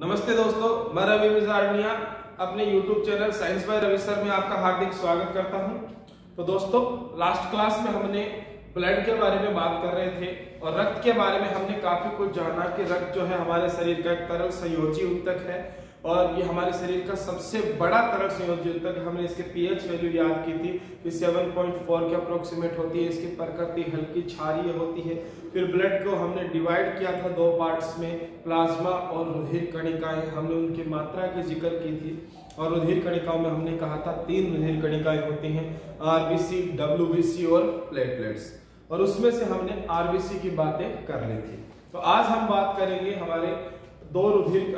नमस्ते दोस्तों, मैं रवि मिजारनिया अपने YouTube channel science by Ravi sir में आपका हार्दिक स्वागत करता हूं। तो दोस्तों, लास्ट क्लास में हमने ब्लड के बारे में बात कर रहे थे और रक्त के बारे में हमने काफी कुछ जाना कि रक्त जो है हमारे शरीर का एक तरल संयोजी ऊतक है और ये हमारे शरीर का सबसे बड़ा तरल संयोजी ऊतक है। हमने इसके पीएच वैल्यू याद की थी कि 7.4 के अप्रोक्सीमेट होती है। इसकी प्रकृति हल्की क्षारीय होती है। फिर ब्लड को हमने डिवाइड किया था दो पार्ट्स में, प्लाज्मा और रुधिर कणिकाएं। हमने उनकी मात्रा की जिक्र की थी और रुधिर कणिकाओं में हमने कहा था 3 रुधिर कणिकाएं होती हैं, आरबीसी, डब्ल्यूबीसी और प्लेटलेट्स। और उसमें से हमने आरबीसी की बातें कर ली थी। तो आज हम बात करेंगे हमारे दो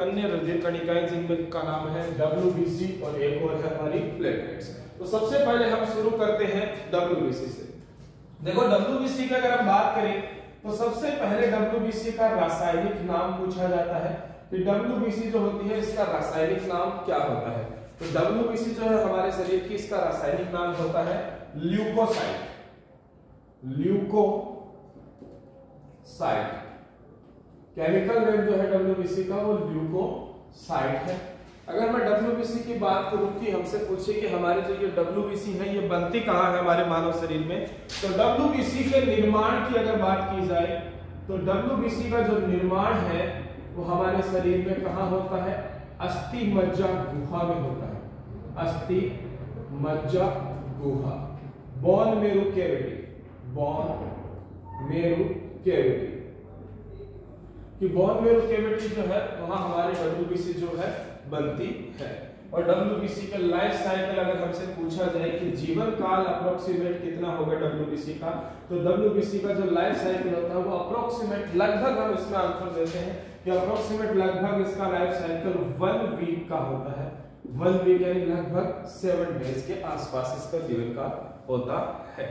अन्य रुधिर कणिकाएं जिनमें का नाम है डब्ल्यूबीसी और एक और है हमारी प्लेटलेट्स। तो सबसे पहले हम शुरू करते हैं डब्ल्यूबीसी से। देखो, डब्ल्यूबीसी की अगर हम बात करें तो सबसे पहले डब्ल्यूबीसी का रासायनिक नाम पूछा जाता है कि डब्ल्यूबीसी जो होती है इसका रासायनिक नाम क्या होता है। तो डब्ल्यूबीसी जो है हमारे शरीर की, इसका रासायनिक नाम होता है ल्यूकोसाइट। ल्यूकोसाइट केमिकल नेम जो है डब्ल्यूबीसी का वो ल्यूकोसाइट है। अगर मैं डब्ल्यूबीसी की बात करूं कि हमसे पूछे कि हमारे जो ये डब्ल्यूबीसी है ये बनती कहाँ है हमारे मानव शरीर में, तो डब्ल्यूबीसी के निर्माण की अगर बात की जाए तो डब्ल्यूबीसी का जो निर्माण है वो हमारे शरीर में कहाँ होता है, अस्थि मज्जा गुहा में होता है। अस्थि मज्जा गुहा, bone marrow cavity, bone marrow cavity कि बोन मेरो कैविटी जो है वहां हमारे डब्ल्यूबीसी जो है बनती है। और डब्ल्यूबीसी का लाइफ साइकिल अगर हमसे पूछा जाए कि जीवन काल अप्रोक्सीमेट कितना होगा डब्ल्यूबीसी का, तो डब्ल्यूबीसी का जो लाइफ साइकिल होता है वो अप्रोक्सीमेट, लगभग हम इसमें आंसर देते हैं कि अप्रोक्सीमेट लगभग इसका लाइफ साइकिल 1 वीक का होता है। 1 वीक यानी लगभग 7 डेज के आसपास इसका जीवन काल होता है।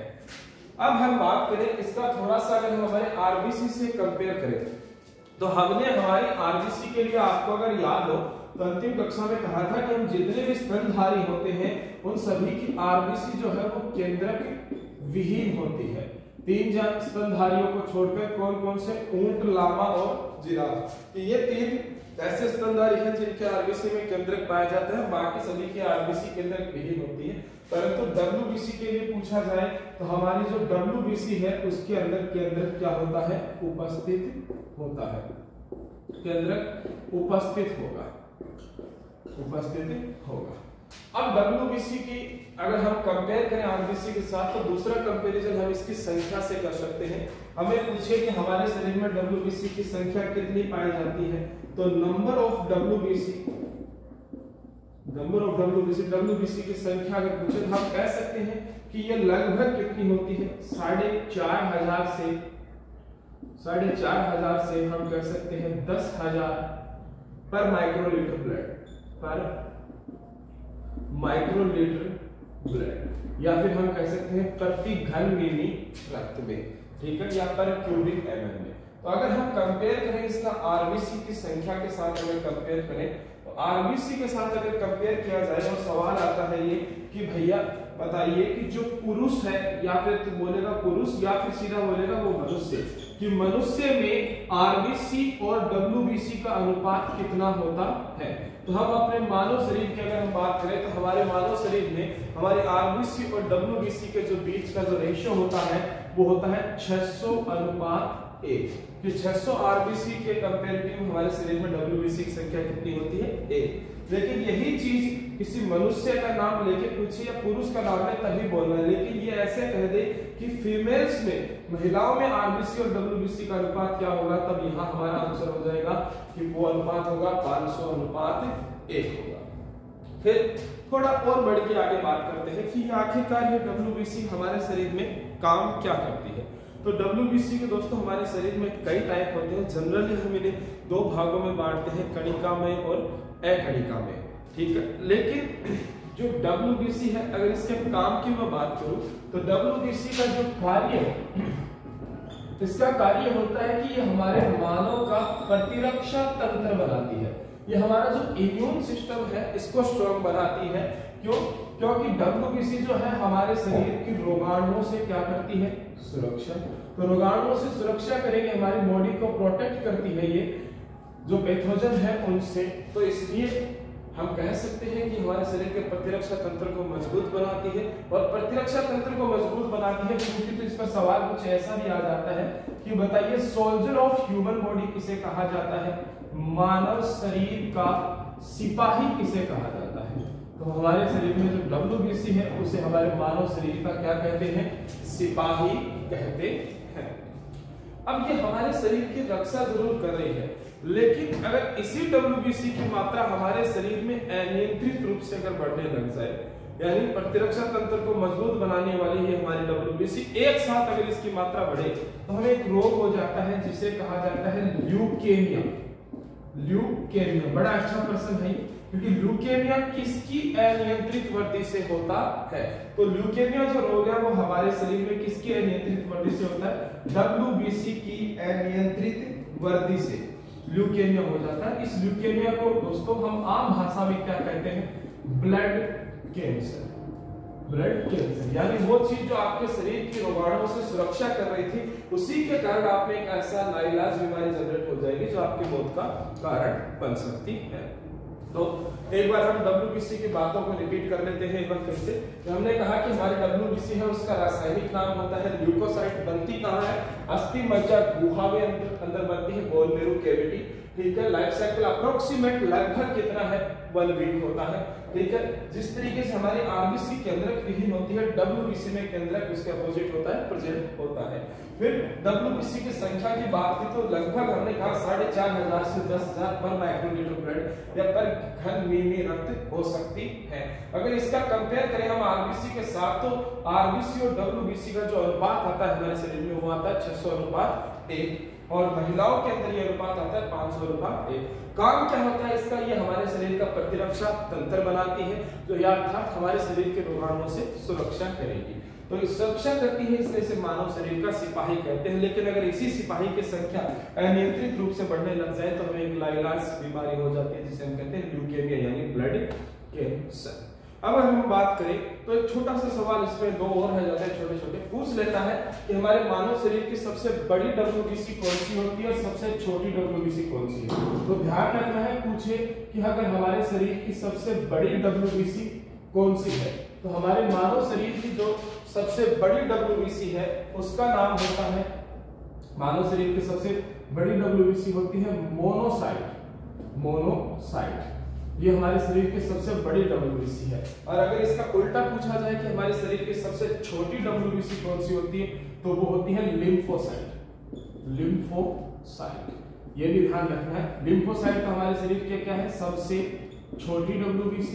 अब हम बात करें इसका थोड़ा सा, अगर हम हमारे आरबीसी से कंपेयर करें तो हमने हमारी आरबीसी के लिए, आपको अगर याद हो तो अंतिम कक्षा में कहा था कि हम जितने भी स्तनधारी होते हैं उन सभी की आरबीसी जो है वो केंद्रक विहीन होती है। 3 स्तनधारियों को छोड़कर, कौन कौन से, ऊंट, लामा और जिराफ। ये 3 ऐसे स्तनधारी हैं जिनके आरबीसी में केंद्रक पाया जाता है, बाकी सभी की आरबीसी केंद्रक विहीन होती है। परंतु डब्ल्यूबीसी के लिए पूछा जाए तो हमारी जो डब्ल्यूबीसी है उसके अंदर केंद्रक क्या होता है, उपस्थित होता है। केंद्रक उपस्थित होगा, उपस्थित होगा। अब डब्ल्यूबीसी की अगर हम कंपेयर करें आरबीसी के साथ तो दूसरा कंपैरिजन हम इसकी संख्या से कर सकते हैं। हमें पूछे कि हमारे शरीर में डब्ल्यूबीसी की संख्या कितनी पाई जाती है, तो नंबर ऑफ डब्ल्यूबीसी डब्ल्यूबीसी की संख्या अगर पूछे तो हम कह सकते हैं कि ये लगभग कितनी होती है, 4,500 से हम कह सकते हैं 10,000 पर माइक्रोलीटर ब्लड, पर माइक्रोलीटर ब्लड, या फिर हम कह सकते हैं प्रति घन मिली रक्त में, ठीक है, या पर क्यूबिक एमएल में। तो अगर हम कंपेयर करें इसका आरबीसी की संख्या के साथ, अगर कंपेयर करें तो आरबीसी के साथ अगर कंपेयर किया जाए और सवाल आता है ये कि भैया बताइए कि जो पुरुष है, या फिर तो बोलेगा पुरुष या फिर सीधा बोलेगा वो मनुष्य, कि मनुष्य में आरबीसी और डब्ल्यूबीसी का अनुपात कितना होता है। तो हम अपने मानव शरीर की अगर हम बात करें तो हमारे मानव शरीर में हमारे आरबीसी और डब्ल्यूबीसी के जो बीच का जो रेशियो होता है वो होता है 600:1, कि 600 आरबीसी के कंपैरेटिव हमारे शरीर में डब्ल्यूबीसी की संख्या कितनी होती है, 1। लेकिन यही चीज किसी मनुष्य का नाम लेके पूछे या पुरुष का नाम ले तभी बोलना है। लेकिन ये ऐसे कह दे कि फीमेल्स में, महिलाओं में आरबीसी और डब्ल्यूबीसी का अनुपात क्या होगा, तब यहाँ हमारा आंसर हो जाएगा कि वो अनुपात होगा 500:1 होगा। फिर थोड़ा और बढ़ के आगे बात करते हैं कि आखिरकार ये डब्ल्यूबीसी हमारे शरीर में काम क्या करती है। तो डब्ल्यूबीसी के दोस्तों हमारे शरीर में कई टाइप होते हैं। जनरली हम इन्हें 2 भागों में बांटते हैं, कणिकामय और अकणिकामय, ठीक है। लेकिन जो डब्ल्यूबीसी है, अगर इसके काम की मैं बात करूं तो डब्ल्यूबीसी का जो कार्य है, इसका कार्य होता है कि ये हमारे मानव का प्रतिरक्षा तंत्र बनाती है। ये हमारा जो इम्यून सिस्टम है इसको स्ट्रॉन्ग बनाती है। क्यों? क्योंकि डब्ल्यूबीसी जो है हमारे शरीर की रोगाणुओं से क्या करती है, सुरक्षा। तो रोगाणुओं से सुरक्षा करेंगे, हमारी बॉडी को प्रोटेक्ट करती है ये। जो पैथोजन है उनसे। तो इसलिए हम कह सकते हैं कि हमारे शरीर के प्रतिरक्षा तंत्र को मजबूत बनाती है, और प्रतिरक्षा तंत्र को मजबूत बनाती है क्योंकि तो इस पर सवाल कुछ ऐसा भी आ जाता है कि बताइए सोल्जर ऑफ ह्यूमन बॉडी किसे कहा जाता है, मानव शरीर का सिपाही किसे कहा जाता है। तो हमारे शरीर में जो WBC है उसे हमारे मानव शरीर का क्या कहते हैं, सिपाही कहते हैं। अब ये हमारे शरीर की रक्षा जरूर कर रही है, लेकिन अगर इसी WBC की मात्रा हमारे शरीर में अनियंत्रित रूप से अगर बढ़ने लग जाए, यानी प्रतिरक्षा तंत्र को मजबूत बनाने वाली ये हमारी WBC एक साथ अगर इसकी मात्रा बढ़े तो हमें एक रोग हो जाता है जिसे कहा जाता है ल्यूकेमिया। ल्यूकेमिया बड़ा अच्छा प्रश्न है, क्योंकि ल्यूकेमिया किसकी अनियंत्रित वृद्धि से होता है। तो ल्यूकेमिया जो रोग है वो हमारे शरीर में किसकी अनियंत्रित वृद्धि से होता है, WBC की अनियंत्रित वृद्धि से ल्यूकेमिया हो जाता है। इस ल्यूकेमिया को दोस्तों हम आम भाषा में क्या कहते हैं, ब्लड कैंसर। ब्लड कैंसर यानी वो चीज जो आपके शरीर की रोगाणुओं से सुरक्षा कर रही थी, उसी के कारण आप में एक ऐसा नाइलाज बीमारी जनरेट हो जाएगी जो आपकी मौत का कारण बन सकती है। तो एक बार हम WBC की बातों को रिपीट कर लेते हैं एक बार फिर से। तो हमने कहा कि हमारी WBC है उसका रासायनिक नाम होता है ल्यूकोसाइट। बनती कहाँ है, अस्थि मज्जा गुहा में अंदर बनती है, बोन मेरो कैविटी। ठीक है, लाइफ साइकिल अप्रोक्सीमेट लगभग कितना है, 1 वीक होता है। ठीक है, जिस तरीके से हमारी RBC केंद्रक विहीन होती है, WBC में केंद्रक उसके अपोजिट होता है, प्रेजेंट होता है। फिर WBC की संख्या की बात की तो लगभग हमने कहा 4500 से 10,000 पर माइक्रोलीटर ब्लड या पर घन मिली रक्त हो सकती है। अगर इसका कंपेयर करें हम RBC के साथ, तो RBC और WBC का जो अनुपात आता है हमारे शरीर में वो आता है 600:1, और महिलाओं के अंदर ये अनुपात आता है 500:1। काम क्या होता है इसका, ये हमारे शरीर का प्रतिरक्षा तंत्र बनाती है, जो अर्थात हमारे शरीर के रोगाणुओं से सुरक्षा करेगी। तो सुरक्षा करती है, इसलिए इसे मानव शरीर का सिपाही कहते हैं। लेकिन अगर इसी सिपाही की संख्या अनियंत्रित रूप से बढ़ने लग जाए तो हमें एक लाइलाज बीमारी हो जाती है जिसे हम कहते हैं ल्यूकेमिया यानी ब्लड कैंसर। अब अगर हम बात करें तो एक छोटा सा सवाल इसमें 2 और है जाते हैं छोटे छोटे, पूछ लेता है कि हमारे मानव शरीर की सबसे बड़ी WBC कौन सी होती है और सबसे छोटी WBC कौन सी है। तो ध्यान रखना है, पूछे कि अगर हमारे शरीर की सबसे बड़ी WBC कौन सी है, तो हमारे मानव शरीर की जो सबसे बड़ी WBC है उसका नाम होता है, मानव शरीर की सबसे बड़ी WBC होती है मोनोसाइट। मोनोसाइट ये हमारे शरीर की सबसे बड़ी WBC है। और अगर इसका उल्टा पूछा जाए कि हमारे शरीर की सबसे छोटी WBC कौन सी होती है, तो वो होती है लिम्फोसाइट। लिम्फोसाइट ये भी ध्यान रखना है। लिम्फोसाइट हमारे शरीर के क्या है, सबसे छोटी WBC,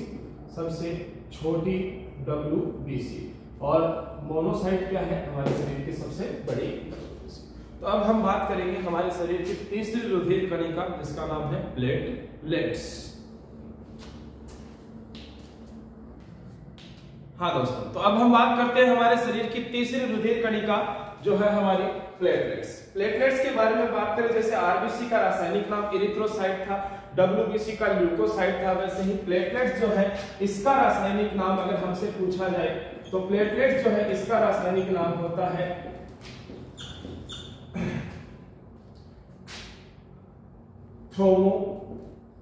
सबसे छोटी WBC, और मोनोसाइट क्या है, हमारे शरीर की सबसे बड़ी WBC। तो अब हम बात करेंगे हमारे शरीर की तीसरी रुधिर कणिका जिसका नाम है प्लेटलेट्स। हाँ दोस्तों, तो अब हम बात करते हैं हमारे शरीर की तीसरी रुधिर कणिका जो है हमारी प्लेटलेट्स। प्लेटलेट्स के बारे में बात करें, जैसे RBC का रासायनिक नाम इरिथ्रोसाइट था, WBC का ल्यूकोसाइट था, वैसे ही प्लेटलेट्स जो है इसका रासायनिक नाम अगर हमसे पूछा जाए तो प्लेटलेट्स जो है इसका रासायनिक नाम होता है थ्रोम्बोसाइट।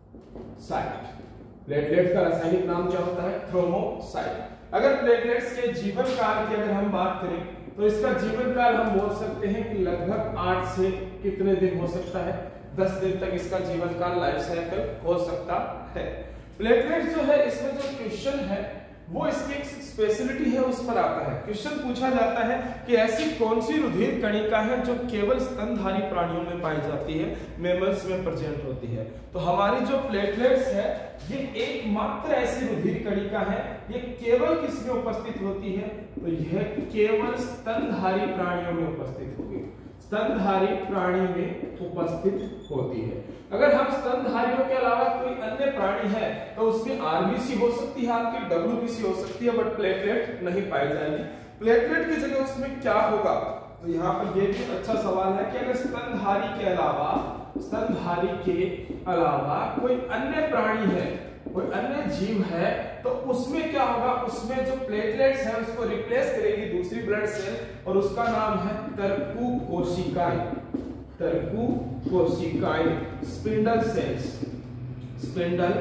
प्लेटलेट्स का रासायनिक नाम क्या होता है, थ्रोम्बोसाइट। अगर प्लेटलेट्स के जीवन काल की अगर हम बात करें तो इसका जीवन काल हम बोल सकते हैं कि लगभग 8 से कितने दिन हो सकता है, 10 दिन तक इसका जीवन काल लाइफ साइकिल हो सकता है। प्लेटलेट्स जो है इसमें जो क्वेश्चन है वो इसकी एक स्पेशलिटी है उस पर आता है। क्वेश्चन पूछा जाता है कि ऐसी कौन सी रुधिर कणिका है जो केवल स्तनधारी प्राणियों में पाई जाती है, मैमल्स में प्रेजेंट होती है। तो हमारी जो प्लेटलेट्स है ये एकमात्र ऐसी रुधिर कणिका है, ये केवल किसमें उपस्थित होती है, तो यह केवल स्तनधारी प्राणियों में उपस्थित होगी, स्तनधारी प्राणी में उपस्थित होती है। अगर हम स्तनधारियों के अलावा कोई अन्य प्राणी है तो उसमें RBC हो सकती है, आपकी WBC हो सकती है, बट प्लेटलेट नहीं पाई जाएगी। प्लेटलेट की जगह उसमें क्या होगा, तो यहाँ पर ये भी अच्छा सवाल है कि अगर स्तनधारी के अलावा कोई अन्य प्राणी है, कोई अन्य जीव है, तो उसमें क्या होगा, उसमें जो प्लेटलेट्स है उसको रिप्लेस करेगी दूसरी ब्लड सेल और उसका नाम है तरकु कोशिकाएं। तरकु कोशिकाएं, स्पिंडल सेल्स, स्पिंडल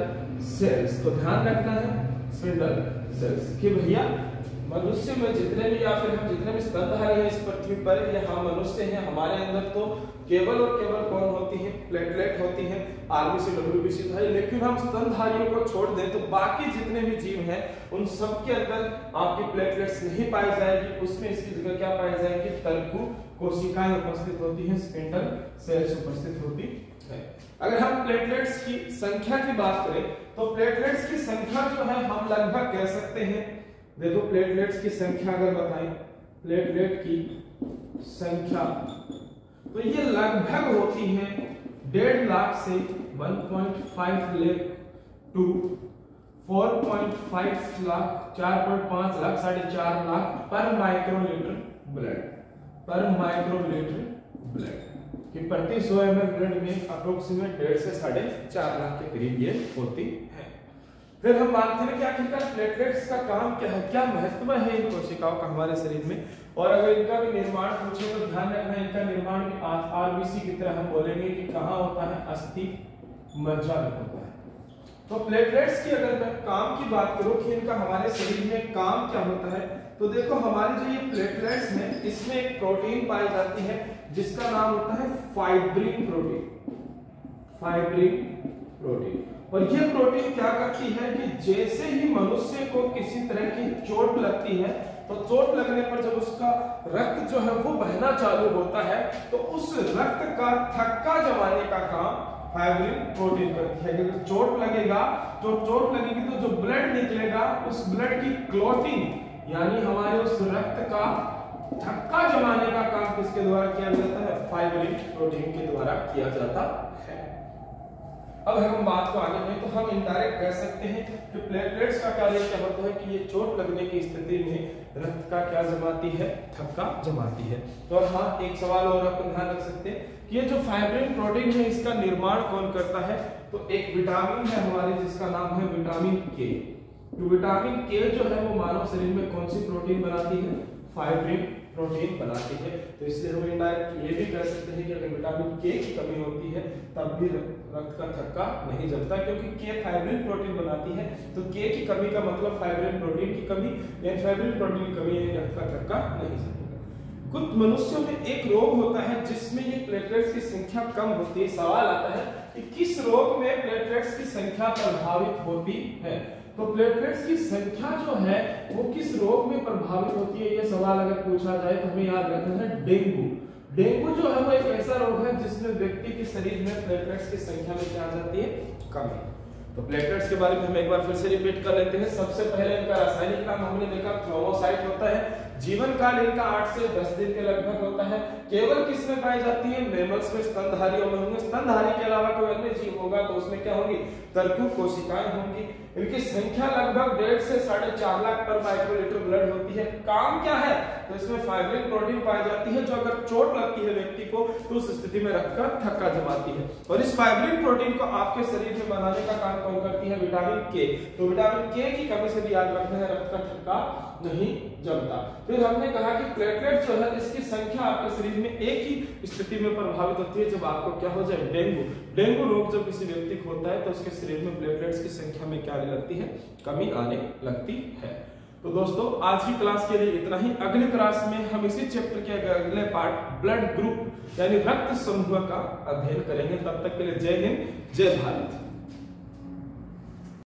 सेल्स। तो ध्यान रखना है स्पिंडल सेल्स कि भैया मनुष्य में जितने भी या फिर हम जितने भी स्तनधारी हैं इस पृथ्वी पर, ये हम मनुष्य हैं, हमारे अंदर तो केवल और केवल कौन होती है, प्लेटलेट होती है, आरबीसी डब्ल्यूबीसी धारी। लेकिन हम स्तनधारियों को छोड़ दें तो बाकी जितने भी जीव हैं उन सब के अंदर आपकी प्लेटलेट्स नहीं पाई जाएगी, उसमें इसकी जगह क्या पाई जाएगी, तर्कु कोशिकाएं उपस्थित होती हैं, स्पिंडल सेल्स उपस्थित होती है। अगर हम प्लेटलेट्स की संख्या की बात करें तो प्लेटलेट्स की संख्या जो है हम लगभग कह सकते हैं, देखो प्लेटलेट्स की संख्या अगर बताएं, प्लेटलेट की संख्या तो ये लगभग होती है 1.5 लाख से 1.5 लाख टू 4.5 लाख, 4.5 लाख, 4.5 लाख पर माइक्रोलीटर ब्लड, पर माइक्रोलीटर ब्लड कि प्रति 100 ml ब्लड में अप्रोक्सीमेट 1.5 से 4.5 लाख के करीब ये होती है। फिर हम मानते हैं कि आखिरकार प्लेटलेट्स का काम क्या है, क्या महत्व है इन कोशिकाओं का हमारे शरीर में, और अगर इनका भी निर्माण पूछे तो ध्यान रखना इनका निर्माण भी आरबीसी की तरह हम बोलेंगे कि कहाँ होता है, अस्थि मज्जा में होता है। तो प्लेटलेट्स की अगर मैं काम की बात करूं कि इनका हमारे शरीर में काम क्या होता है, तो देखो हमारे जो ये प्लेटलेट्स हैं इसमें एक प्रोटीन पाई जाती है जिसका नाम होता है फाइब्रिन प्रोटीन, फाइब्रिन प्रोटीन। और ये प्रोटीन क्या करती है कि जैसे ही मनुष्य को किसी तरह की चोट लगती है तो चोट लगने पर जब उसका रक्त जो है वो बहना चालू होता है तो उस रक्त का थक्का जमाने का काम फाइब्रिन प्रोटीन करती है। अगर चोट लगेगा तो चोट लगेगी तो जो ब्लड निकलेगा उस ब्लड की क्लॉटिंग यानी हमारे उस रक्त का थक्का जमाने का काम किसके द्वारा किया जाता है, फाइब्रिन प्रोटीन के द्वारा किया जाता है। अब हम बात को आगे बढ़े तो हम इनडायरेक्ट कह सकते हैं कि प्लेटलेट्स का कार्य क्या होता है कि ये चोट लगने की स्थिति में रक्त का क्या जमाती है, थक्का जमाती है। तो हाँ, एक सवाल और अपन ध्यान रख सकते हैं कि ये जो फाइब्रिन प्रोटीन है इसका निर्माण कौन करता है, तो एक विटामिन है हमारे जिसका नाम है विटामिन के। तो विटामिन के जो है वो मानव शरीर में कौन सी प्रोटीन बनाती है, फाइब्रिन प्रोटीन बनाती है। तो इसलिए हम इनडायरेक्ट ये भी कह सकते हैं कि अगर विटामिन के की कमी होती है तब भी रक्त का थक्का नहीं जमता, क्योंकि के फाइब्रिन प्रोटीन बनाती है। तो के की कमी का मतलब फाइब्रिन प्रोटीन की कमी, यानी फाइब्रिन प्रोटीन की कमी है, रक्त का थक्का नहीं जमता। कुछ मनुष्यों में एक रोग होता है जिसमें ये प्लेटलेट्स की संख्या कम होती है। सवाल आता है कि किस रोग में प्लेटलेट्स की संख्या प्रभावित होती है। तो प्लेटलेट्स की संख्या जो है वो किस रोग में प्रभावित होती है, ये सवाल अगर पूछा जाए तो हमें याद रखना है डेंगू। डेंगू जो है वो एक ऐसा रोग है जिसमें व्यक्ति के शरीर में प्लेटलेट्स की संख्या में क्या आ जाती है, कमी। तो प्लेटलेट्स के बारे में हम एक बार फिर से रिपीट कर लेते हैं। सबसे पहले इनका रासायनिक नाम हमने देखा थ्रोम्बोसाइट होता है। जीवन काल इनका 8 से 10 दिन के लगभग होता है। केवल किसमें पाई जाती है, मैमल्स में, स्तनधारियों में होंगे। स्तनधारी के अलावा कोई अन्य जीव होगा तो उसमें क्या होंगी, तर्कु कोशिकाएं होंगी। इनकी संख्या लगभग 1.5 से 4.5 लाख पर माइक्रोलीटर ब्लड होती है। काम क्या है, तो इसमें फाइब्रिन प्रोटीन पाई जाती है जो अगर चोट लगती है व्यक्ति को तो उस स्थिति में रक्त का थक्का जमाती है। और इस फाइब्रिन प्रोटीन को आपके शरीर में बनाने का काम कौन करती है, विटामिन के। तो विटामिन के की कमी से भी याद रखना है, रक्त का थक्का नहीं जमता। फिर हमने कहा कि प्लेटलेट जो है इसकी संख्या आपके शरीर में एक ही स्थिति में प्रभावित होती है, जब आपको क्या हो जाए, डेंगू। डेंगू रोग जब किसी व्यक्ति को होता है तो उसके शरीर में प्लेटलेट्स की संख्या में क्या आने लगती है, कमी आने लगती है। तो दोस्तों आज की क्लास के लिए इतना ही। अगली क्लास में हम इसी चैप्टर के अगले पार्ट ब्लड ग्रुप यानी रक्त समूह का अध्ययन करेंगे। तब तक के लिए जय हिंद, जय भारत।